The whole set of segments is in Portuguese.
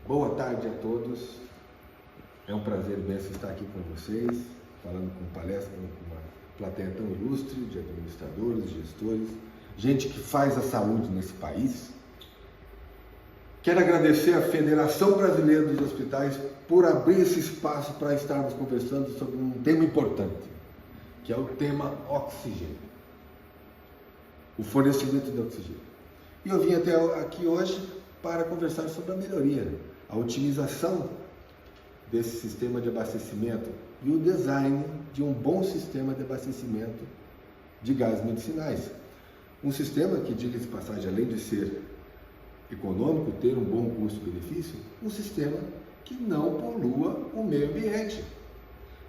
Boa tarde a todos. É um prazer imenso estar aqui com vocês, falando com palestra, com uma plateia tão ilustre de administradores, gestores, gente que faz a saúde nesse país. Quero agradecer à Federação Brasileira dos Hospitais por abrir esse espaço para estarmos conversando sobre um tema importante, que é o tema oxigênio, o fornecimento de oxigênio. E eu vim até aqui hoje para conversar sobre a melhoria, a otimização desse sistema de abastecimento e o design de um bom sistema de abastecimento de gases medicinais. Um sistema que, diga-se de passagem, além de ser econômico, ter um bom custo-benefício, um sistema que não polua o meio ambiente,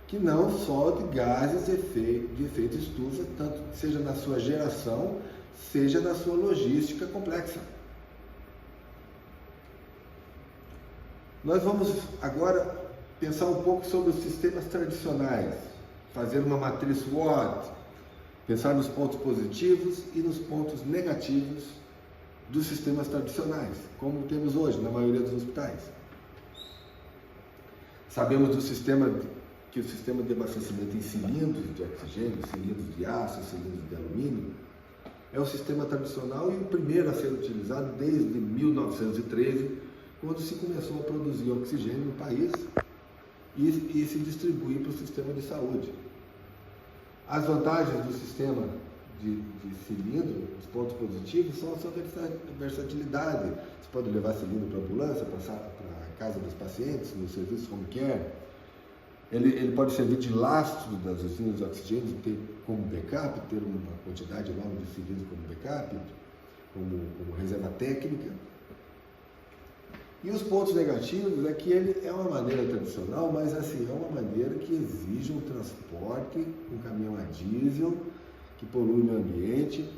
que não solte gases de efeito estufa, tanto seja na sua geração, seja na sua logística complexa. Nós vamos agora pensar um pouco sobre os sistemas tradicionais, fazer uma matriz SWOT, pensar nos pontos positivos e nos pontos negativos dos sistemas tradicionais, como temos hoje na maioria dos hospitais. Sabemos que o sistema de abastecimento em cilindros de oxigênio, cilindros de aço, cilindros de alumínio, é o sistema tradicional e o primeiro a ser utilizado desde 1913, quando se começou a produzir oxigênio no país e se distribuir para o sistema de saúde. As vantagens do sistema de cilindro, os pontos positivos, são a sua versatilidade. Você pode levar cilindro para a ambulância, para a casa dos pacientes, no serviço home care. Ele pode servir de lastro das usinas de oxigênio, ter como backup, ter uma quantidade enorme de cilindros como backup, como reserva técnica. E os pontos negativos é que ele é uma maneira tradicional, mas assim, é uma maneira que exige um transporte, um caminhão a diesel, que polui o meio ambiente.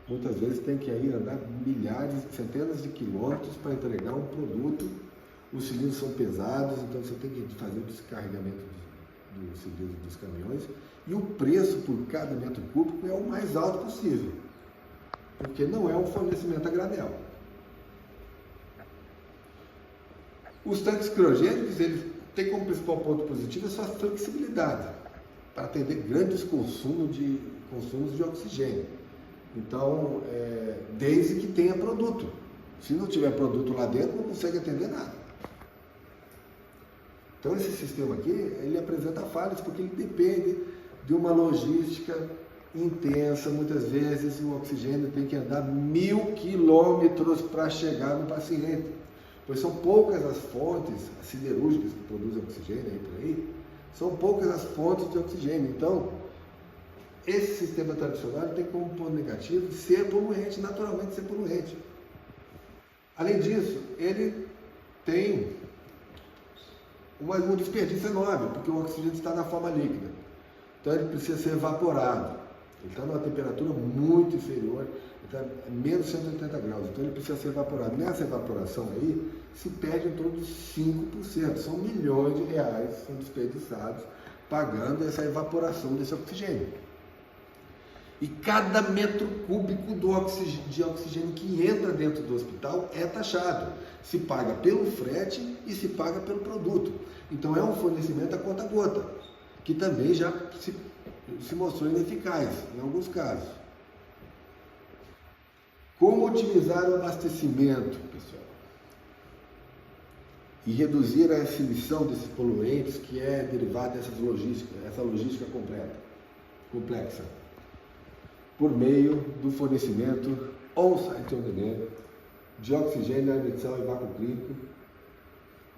Muitas vezes tem que ir andar milhares, centenas de quilômetros para entregar um produto. Os cilindros são pesados, então você tem que fazer o descarregamento dos cilindros dos caminhões. E o preço por cada metro cúbico é o mais alto possível, porque não é um fornecimento a granel. Os tanques criogênicos, eles têm como principal ponto positivo a sua flexibilidade para atender grandes consumos de oxigênio. Então, desde que tenha produto. Se não tiver produto lá dentro, não consegue atender nada. Então, esse sistema aqui, ele apresenta falhas porque ele depende de uma logística intensa. Muitas vezes o oxigênio tem que andar 1000 quilômetros para chegar no paciente. Pois são poucas as fontes, as siderúrgicas que produzem oxigênio aí por aí, são poucas as fontes de oxigênio. Então, esse sistema tradicional tem como ponto negativo ser poluente, naturalmente ser poluente. Além disso, ele tem um desperdício enorme, porque o oxigênio está na forma líquida. Então ele precisa ser evaporado. Ele está numa temperatura muito inferior, está menos 180 graus, então ele precisa ser evaporado. Nessa evaporação aí, se perde em torno de 5%. São milhões de reais que são desperdiçados pagando essa evaporação desse oxigênio. E cada metro cúbico de oxigênio que entra dentro do hospital é taxado. Se paga pelo frete e se paga pelo produto. Então é um fornecimento a conta-gota, que também já se mostrou ineficaz em alguns casos. Como otimizar o abastecimento, pessoal? E reduzir essa emissão desses poluentes que é derivada essa logística complexa, por meio do fornecimento on-site on demand de oxigênio, artificial e vácuo clínico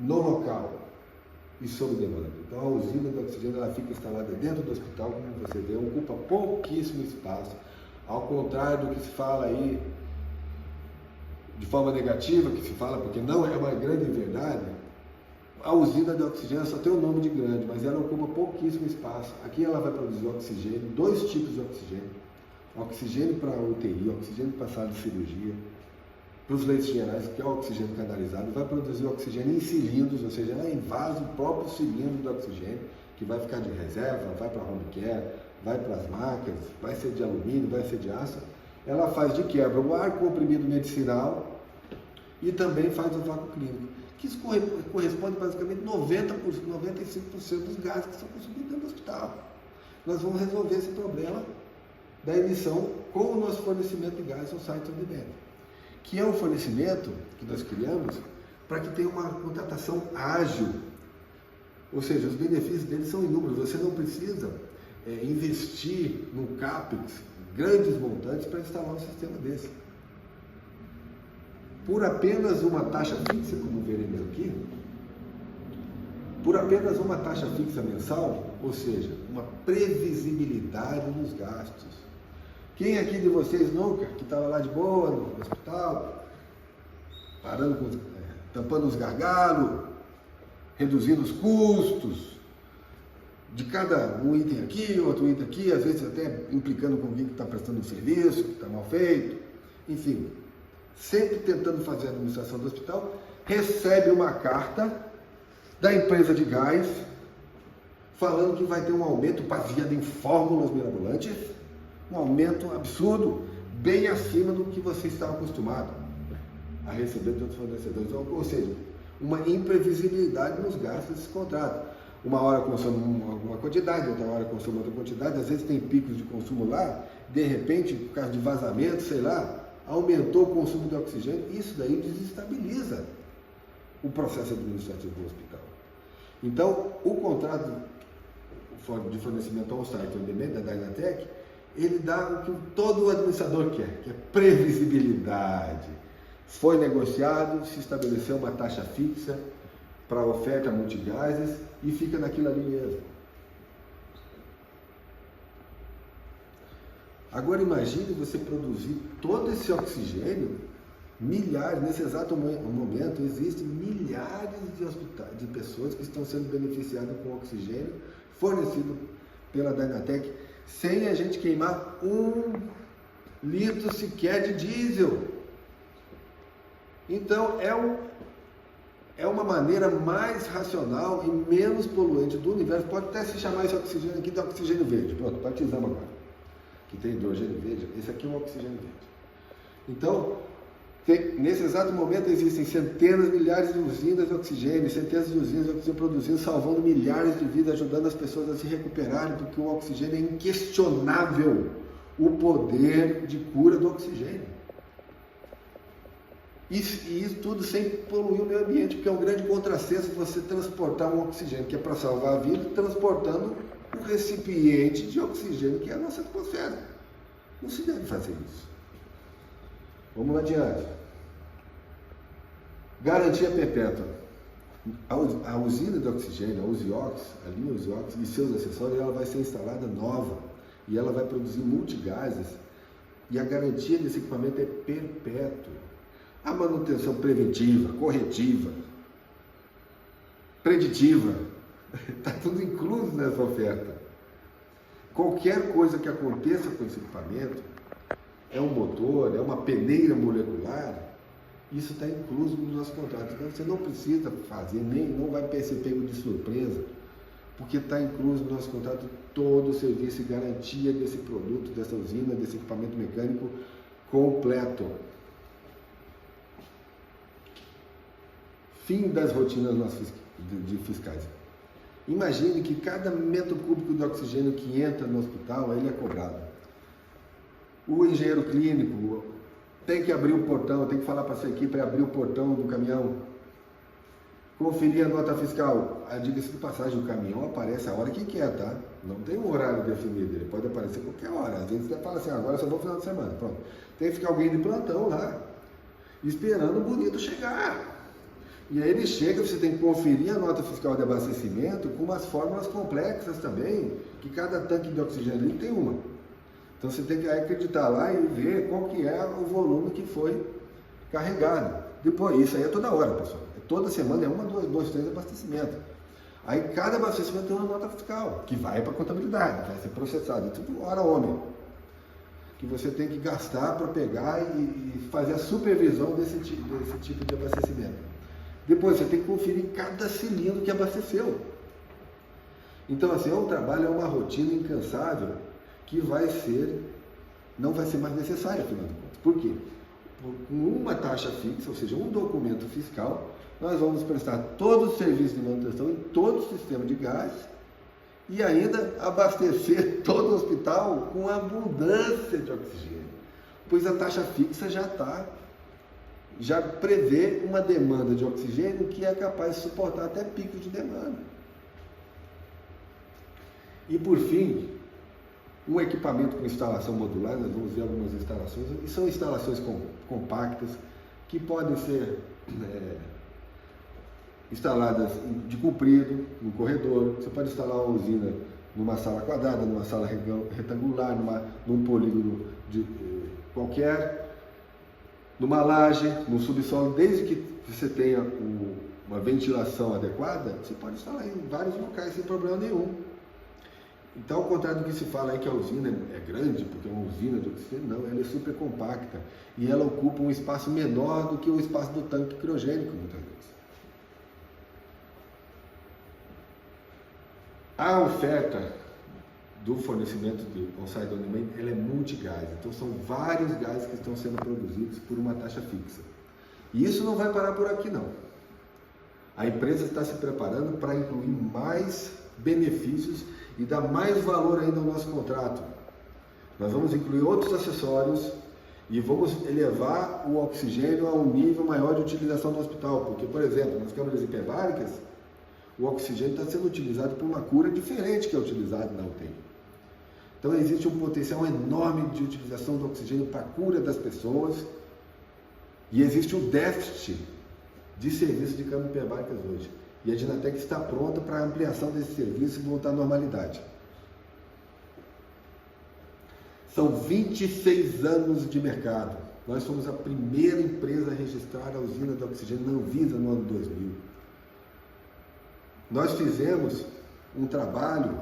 no local e sob demanda. Então a usina de oxigênio ela fica instalada dentro do hospital, como você vê, ocupa pouquíssimo espaço, ao contrário do que se fala aí de forma negativa, que se fala, porque não é uma grande verdade. A usina de oxigênio só tem um nome de grande, mas ela ocupa pouquíssimo espaço. Aqui ela vai produzir oxigênio, 2 tipos de oxigênio. Oxigênio para UTI, oxigênio para sala de cirurgia, para os leitos gerais, que é o oxigênio canalizado, vai produzir oxigênio em cilindros, ou seja, ela invasa o próprio cilindro do oxigênio, que vai ficar de reserva, vai para a home care, vai para as macas, vai ser de alumínio, vai ser de aço. Ela faz de quebra o ar comprimido medicinal e também faz o vácuo clínico, que isso corresponde basicamente a 95% dos gases que são consumidos dentro do hospital. Nós vamos resolver esse problema da emissão com o nosso fornecimento de gás no site on demand, que é um fornecimento que nós criamos para que tenha uma contratação ágil, ou seja, os benefícios dele são inúmeros. Você não precisa investir no CAPEX grandes montantes para instalar um sistema desse. Por apenas uma taxa fixa, como veremos aqui, por apenas uma taxa fixa mensal, ou seja, uma previsibilidade nos gastos. Quem aqui de vocês nunca, que estava lá de boa no hospital, tampando os gargalos, reduzindo os custos de cada um item aqui, outro item aqui, às vezes até implicando com alguém que está prestando um serviço, que está mal feito, enfim, sempre tentando fazer a administração do hospital, recebe uma carta da empresa de gás falando que vai ter um aumento baseado em fórmulas mirabolantes, um aumento absurdo, bem acima do que você estava acostumado a receber de outros fornecedores, ou seja, uma imprevisibilidade nos gastos desse contrato. Uma hora consome alguma quantidade, outra hora consome outra quantidade, às vezes tem picos de consumo lá, de repente, por causa de vazamento, sei lá, aumentou o consumo de oxigênio, isso daí desestabiliza o processo administrativo do hospital. Então, o contrato de fornecimento on-site on demand da Dynatec, ele dá o que todo administrador quer, que é previsibilidade. Foi negociado, se estabeleceu uma taxa fixa para a oferta multigases e fica naquilo ali mesmo. Agora imagine você produzir todo esse oxigênio, milhares, nesse exato momento existem milhares de pessoas que estão sendo beneficiadas com oxigênio fornecido pela Dynatec, sem a gente queimar 1 litro sequer de diesel. Então é uma maneira mais racional e menos poluente do universo. Pode até se chamar esse oxigênio aqui de oxigênio verde. Pronto, batizamos agora. Que tem hidrogênio verde. Esse aqui é um oxigênio verde. Então, nesse exato momento existem centenas, milhares de usinas de oxigênio, centenas de usinas de oxigênio produzindo, salvando milhares de vidas, ajudando as pessoas a se recuperarem, porque o oxigênio é inquestionável o poder de cura do oxigênio. E isso tudo sem poluir o meio ambiente, porque é um grande contrassenso você transportar um oxigênio que é para salvar a vida, transportando um recipiente de oxigênio que é a nossa atmosfera. Não se deve fazer isso. Vamos adiante. Garantia perpétua. A usina de oxigênio, a Usiox, a linha Usiox e seus acessórios, ela vai ser instalada nova e ela vai produzir multigases e a garantia desse equipamento é perpétua. A manutenção preventiva, corretiva, preditiva, está tudo incluso nessa oferta. Qualquer coisa que aconteça com esse equipamento, é um motor, é uma peneira molecular, isso está incluso no nosso contrato. Então você não precisa fazer, nem não vai ser pego de surpresa, porque está incluso no nosso contrato todo o serviço e garantia desse produto, dessa usina, desse equipamento mecânico completo. Fim das rotinas de fiscais. Imagine que cada metro cúbico de oxigênio que entra no hospital, ele é cobrado. O engenheiro clínico tem que abrir o portão, tem que falar para a sua equipe para abrir o portão do caminhão, conferir a nota fiscal. Diga-se de passagem, o caminhão aparece a hora que quer, tá? Não tem um horário definido, ele pode aparecer qualquer hora. Às vezes você fala assim, agora só vou no final de semana, pronto. Tem que ficar alguém de plantão lá, esperando o bonito chegar. E aí ele chega, você tem que conferir a nota fiscal de abastecimento com umas fórmulas complexas também, que cada tanque de oxigênio ali tem uma. Então você tem que acreditar lá e ver qual que é o volume que foi carregado. Depois, isso aí é toda hora, pessoal. Toda semana é 1, 2, 3 abastecimentos. Aí cada abastecimento tem uma nota fiscal, que vai para a contabilidade, vai ser processado. É tudo hora homem. Que você tem que gastar para pegar e fazer a supervisão desse tipo de abastecimento. Depois você tem que conferir cada cilindro que abasteceu. Então assim, é um trabalho, é uma rotina incansável que não vai ser mais necessária, afinal de contas. Por quê? com uma taxa fixa, ou seja, um documento fiscal, nós vamos prestar todo o serviço de manutenção em todo o sistema de gás e ainda abastecer todo o hospital com abundância de oxigênio, pois a taxa fixa já prevê uma demanda de oxigênio que é capaz de suportar até picos de demanda. E por fim, um equipamento com instalação modular, nós vamos ver algumas instalações, e são instalações compactas que podem ser instaladas de comprido, no corredor. Você pode instalar uma usina numa sala quadrada, numa sala retangular, num polígono qualquer, numa laje, no subsolo, desde que você tenha uma ventilação adequada, você pode instalar em vários locais sem problema nenhum. Então, ao contrário do que se fala aí que a usina é grande, porque é uma usina de oxigênio, não, ela é super compacta e ela ocupa um espaço menor do que o espaço do tanque criogênico, muitas vezes. A oferta do fornecimento de on-site on demand, ela é multigás, então são vários gases que estão sendo produzidos por uma taxa fixa. E isso não vai parar por aqui, não. A empresa está se preparando para incluir mais benefícios e dar mais valor ainda ao nosso contrato. Nós vamos incluir outros acessórios e vamos elevar o oxigênio a um nível maior de utilização do hospital, porque, por exemplo, nas câmaras hiperbáricas, o oxigênio está sendo utilizado por uma cura diferente que é utilizada na UTI. Então existe um potencial enorme de utilização do oxigênio para a cura das pessoas e existe um déficit de serviço de câmaras hiperbáricas hoje. E a Dynatec está pronta para a ampliação desse serviço e voltar à normalidade. São 26 anos de mercado. Nós somos a primeira empresa a registrar a usina de oxigênio na Anvisa no ano 2000. Nós fizemos um trabalho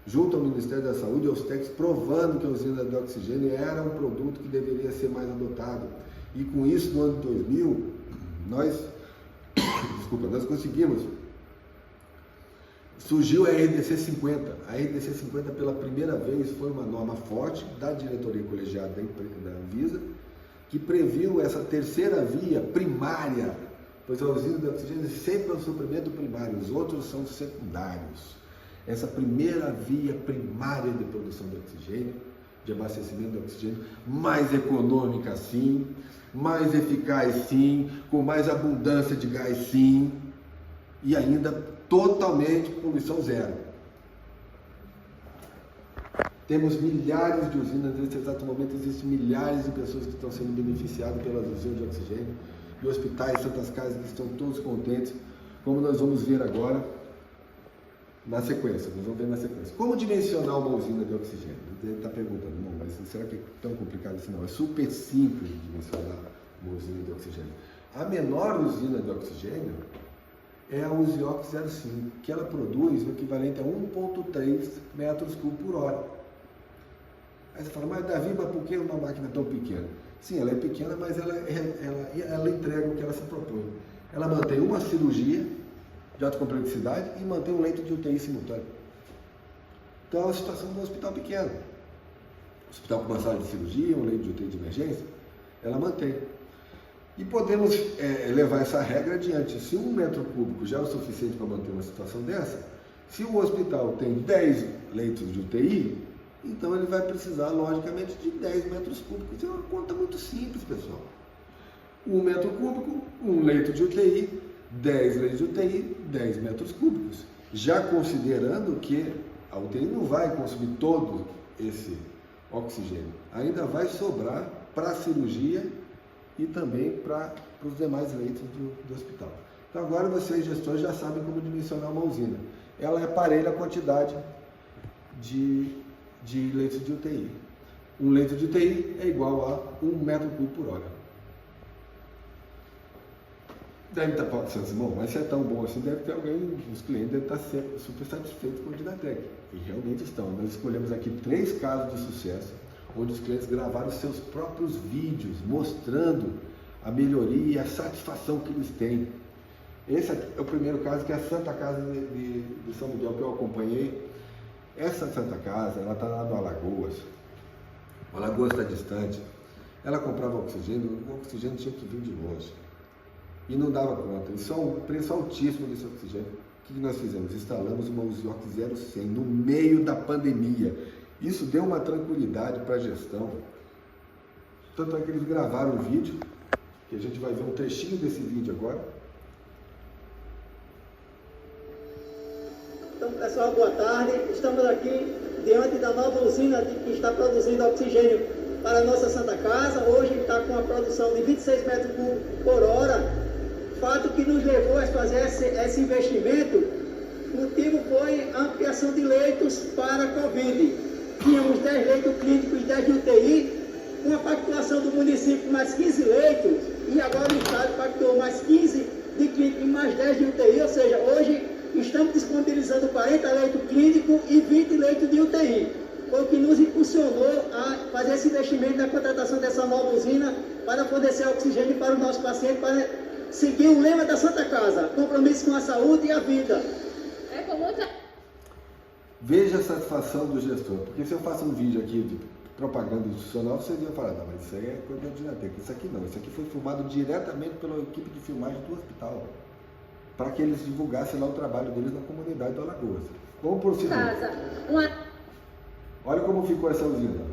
junto ao Ministério da Saúde e aos técnicos provando que a usina de oxigênio era um produto que deveria ser mais adotado. E com isso, no ano 2000, nós conseguimos. Surgiu a RDC 50. A RDC 50 pela primeira vez foi uma norma forte da diretoria colegiada da Anvisa, que previu essa terceira via primária, pois a usina de oxigênio sempre é o suprimento primário, os outros são secundários. Essa primeira via primária de produção de oxigênio, de abastecimento de oxigênio, mais econômica sim, mais eficaz sim, com mais abundância de gás sim, e ainda totalmente poluição zero. Temos milhares de usinas, nesse exato momento existem milhares de pessoas que estão sendo beneficiadas pelas usinas de oxigênio, e hospitais, santas casas que estão todos contentes, como nós vamos ver agora na sequência. Nós vamos ver na sequência. Como dimensionar uma usina de oxigênio? Ele está perguntando, não, mas será que é tão complicado assim? Não, é super simples de dimensionar uma usina de oxigênio. A menor usina de oxigênio é a Usiox 05, que ela produz o equivalente a 1,3 metros cúbicos por hora. Aí você fala, mas Davi, mas por que uma máquina tão pequena? Sim, ela é pequena, mas ela entrega o que ela se propõe. Ela mantém uma cirurgia de alta complexidade e mantém um leito de UTI simultâneo. Então é uma situação de um hospital pequeno. Hospital com uma sala de cirurgia, um leito de UTI de emergência, ela mantém. E podemos levar essa regra adiante. Se 1 metro cúbico já é o suficiente para manter uma situação dessa, se o hospital tem 10 leitos de UTI, então ele vai precisar, logicamente, de 10 metros cúbicos. É uma conta muito simples, pessoal. 1 metro cúbico, 1 leito de UTI, 10 leitos de UTI, 10 metros cúbicos. Já considerando que a UTI não vai consumir todo esse oxigênio. Ainda vai sobrar para a cirurgia e também para os demais leitos do hospital. Então agora vocês, gestores, já sabem como dimensionar uma usina. Ela é parelha à quantidade de leitos de UTI. Um leito de UTI é igual a 1 metro cúbico por hora. Deve estar pensando assim, bom, mas se é tão bom assim, deve ter alguém, os clientes devem estar super satisfeitos com a Dynatec. E realmente estão. Nós escolhemos aqui 3 casos de sucesso, onde os clientes gravaram seus próprios vídeos, mostrando a melhoria e a satisfação que eles têm. Esse é o primeiro caso, que é a Santa Casa de São Miguel, que eu acompanhei. Essa Santa Casa, ela está lá no Alagoas. O Alagoas está distante. ela comprava oxigênio, o oxigênio tinha que vir de longe. E não dava conta. Isso é um preço altíssimo desse oxigênio. O que nós fizemos? Instalamos uma Uziox 0100 no meio da pandemia. Isso deu uma tranquilidade para a gestão. Tanto é que eles gravaram um vídeo, que a gente vai ver um trechinho desse vídeo agora. Então, pessoal, boa tarde. Estamos aqui diante da nova usina que está produzindo oxigênio para a nossa Santa Casa. Hoje está com a produção de 26 metros cúbicos por hora. Fato que nos levou a fazer esse investimento, o motivo foi a ampliação de leitos para a Covid. Tínhamos 10 leitos clínicos e 10 de UTI, com a pactuação do município mais 15 leitos, e agora o Estado pactuou mais 15 de clínico e mais 10 de UTI, ou seja, hoje estamos disponibilizando 40 leitos clínicos e 20 leitos de UTI. Foi o que nos impulsionou a fazer esse investimento na contratação dessa nova usina para fornecer oxigênio para os nossos pacientes, para seguir o lema da Santa Casa, compromisso com a saúde e a vida. Veja a satisfação do gestor, porque se eu faço um vídeo aqui de propaganda institucional, vocês iam falar, não, mas isso aí é coisa da Dinateca, isso aqui não, isso aqui foi filmado diretamente pela equipe de filmagem do hospital, para que eles divulgassem lá o trabalho deles na comunidade do Alagoas. Como procedimento. Olha como ficou essa usina,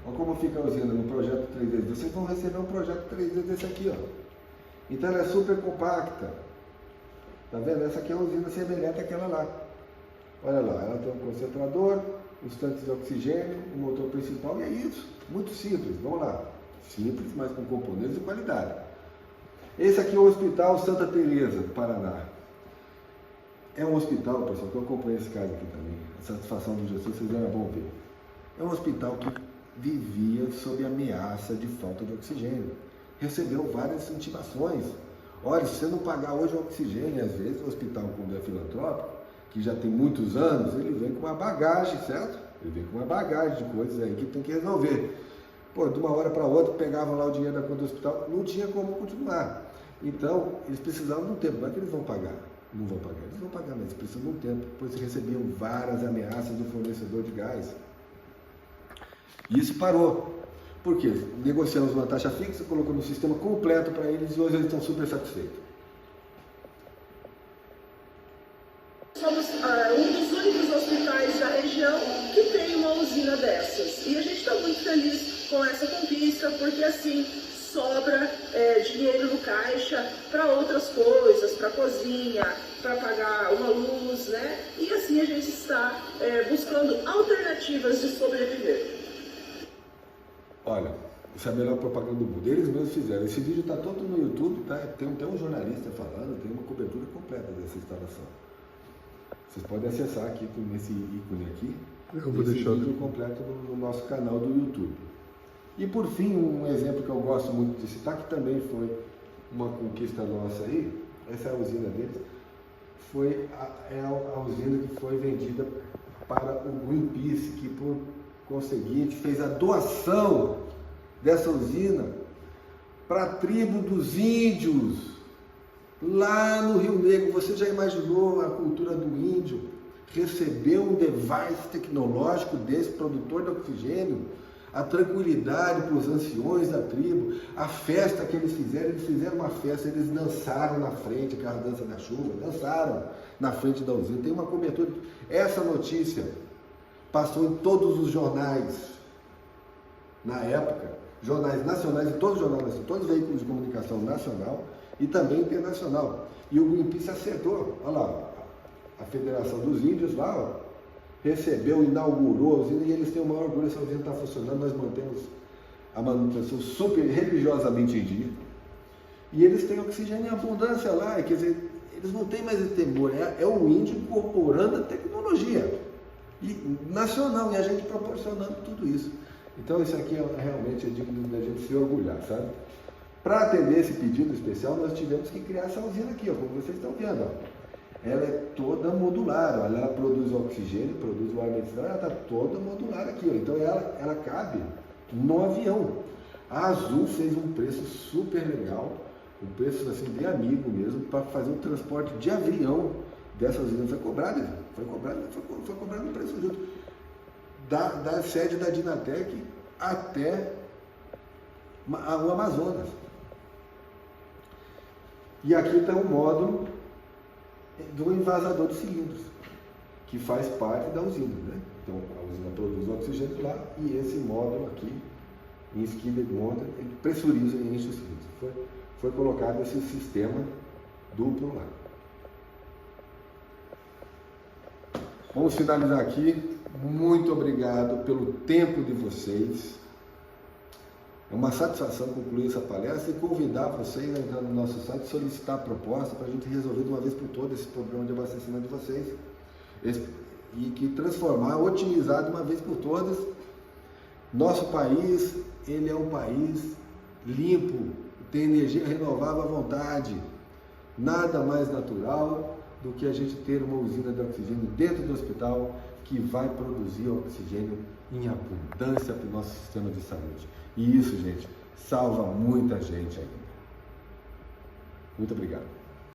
olha como fica a usina no projeto 3D, vocês vão receber um projeto 3D desse aqui, ó. Então ela é super compacta. Tá vendo? Essa aqui é uma usina semelhante àquela lá. Olha lá, ela tem um concentrador, os tanques de oxigênio, o motor principal e é isso. Muito simples. Vamos lá. Simples, mas com componentes de qualidade. Esse aqui é o Hospital Santa Teresa do Paraná. É um hospital, pessoal, que eu acompanhei esse caso aqui também. A satisfação do gestor, vocês eram bom ver. É um hospital que vivia sob ameaça de falta de oxigênio. Recebeu várias intimações. Olha, se você não pagar hoje o oxigênio, às vezes o hospital, quando é filantrópico, que já tem muitos anos, ele vem com uma bagagem, certo? Ele vem com uma bagagem de coisas aí que tem que resolver. Pô, de uma hora para outra, pegavam lá o dinheiro da conta do hospital, não tinha como continuar. Então, eles precisavam de um tempo. Não é que eles vão pagar. Não vão pagar. Eles vão pagar, mas eles precisam de um tempo. Depois recebiam várias ameaças do fornecedor de gás. E isso parou. Por quê? Negociamos uma taxa fixa, colocamos um sistema completo para eles e hoje eles estão super satisfeitos. Somos um dos únicos hospitais da região que tem uma usina dessas. E a gente está muito feliz com essa conquista, porque assim sobra dinheiro no caixa para outras coisas, para cozinha, para pagar uma luz, né? E assim a gente está buscando alternativas de sobreviver. Olha, isso é a melhor propaganda do mundo. Eles mesmos fizeram. Esse vídeo está todo no YouTube, tá? Tem um jornalista falando, tem uma cobertura completa dessa instalação. Vocês podem acessar aqui nesse ícone aqui. Eu vou deixar o vídeo completo no nosso canal do YouTube. E por fim, um exemplo que eu gosto muito de citar, que também foi uma conquista nossa aí, essa é a usina deles, foi a usina que foi vendida para o Greenpeace, que por conseguinte fez a doação dessa usina para a tribo dos índios lá no Rio Negro. Você já imaginou a cultura do índio receber um device tecnológico desse produtor de oxigênio, a tranquilidade para os anciões da tribo, a festa que eles fizeram uma festa, eles dançaram na frente, aquela dança da chuva, dançaram na frente da usina. Tem uma cobertura. Essa notícia passou em todos os jornais, na época, jornais nacionais, em todos os jornais, todos os veículos de comunicação nacional e também internacional. E o Greenpeace acertou, olha lá, a Federação dos Índios lá, ó, recebeu, inaugurou a usina e eles têm o maior orgulho, essa usina está funcionando, nós mantemos a manutenção super religiosamente em dia. E eles têm oxigênio em abundância lá, quer dizer, eles não têm mais esse temor, é o índio incorporando a tecnologia e nacional, e a gente proporcionando tudo isso. Então isso aqui realmente é digno da gente se orgulhar, sabe? Para atender esse pedido especial, nós tivemos que criar essa usina aqui, ó, como vocês estão vendo, ó. Ela é toda modular, ó. Ela produz oxigênio, produz o ar medicinal, ela está toda modular aqui, ó. Então ela cabe no avião. A Azul fez um preço super legal, um preço assim bem amigo mesmo, para fazer o transporte de avião dessa usina. Foi cobrado um preço justo. Da sede da Dinateca até o Amazonas. E aqui está o módulo do envasador de cilindros, que faz parte da usina, né? Então a usina produz o oxigênio lá e esse módulo aqui, em skid monta, ele pressuriza e enche os cilindros. Foi colocado esse sistema duplo lá. Vamos finalizar aqui. Muito obrigado pelo tempo de vocês. É uma satisfação concluir essa palestra e convidar vocês a entrar no nosso site, solicitar a proposta para a gente resolver de uma vez por todas esse problema de abastecimento de vocês e que transformar, otimizar de uma vez por todas. Nosso país, ele é um país limpo, tem energia renovável à vontade. Nada mais natural do que a gente ter uma usina de oxigênio dentro do hospital que vai produzir oxigênio em abundância para o nosso sistema de saúde. E isso, gente, salva muita gente ainda. Muito obrigado.